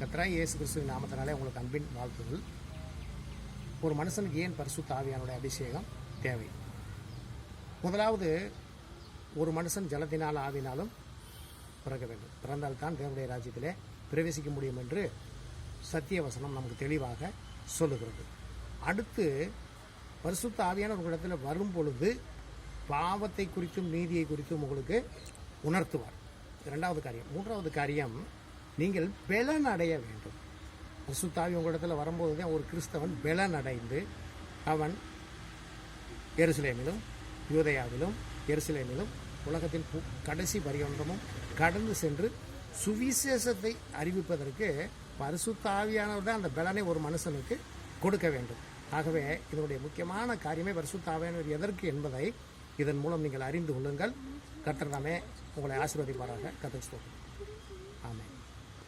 கர்த்தராகிய இயேசு கிறிஸ்துவின் நாமத்தினாலே உங்களுக்கு அன்பின் வாழ்த்துகள். ஒரு மனுஷனுக்கு ஏன் பரிசுத்த ஆவியானுடைய அபிஷேகம் தேவை? முதலாவது, ஒரு மனுஷன் ஜலத்தினால் ஆவினாலும் பிறக்க வேண்டும். பிறந்தால்தான் தேவனுடைய ராஜ்யத்திலே பிரவேசிக்க முடியும் என்று சத்திய வசனம் நமக்கு தெளிவாக சொல்லுகிறது. அடுத்து, பரிசுத்த ஆவியான ஒரு இடத்துல வரும் பொழுது பாவத்தை குறித்தும் நீதியை குறித்தும் உங்களுக்கு உணர்த்துவார். இரண்டாவது காரியம். மூன்றாவது காரியம், நீங்கள் பெலன் அடைய வேண்டும். பரிசுத்த ஆவி உங்களிடத்தில் வரும்போது தான் ஒரு கிறிஸ்தவன் பெலன் அடைந்து அவன் எருசலேமிலும் யூதேயாவிலும் எருசலேமிலும் உலகத்தின் கடைசி பரியந்தமும் கடந்து சென்று சுவிசேஷத்தை அறிவிப்பதற்கு பரிசுத்த ஆவியானவர் தான் அந்த பெலனை ஒரு மனுஷனுக்கு கொடுக்க வேண்டும். ஆகவே இதனுடைய முக்கியமான காரியமே பரிசுத்த ஆவியானவர் எதற்கு என்பதை இதன் மூலம் நீங்கள் அறிந்து கொள்ளுங்கள். கர்த்தர் தாமே உங்களை ஆசீர்வதிப்பாராக. கர்த்தர் ஸ்தோத்திரம்.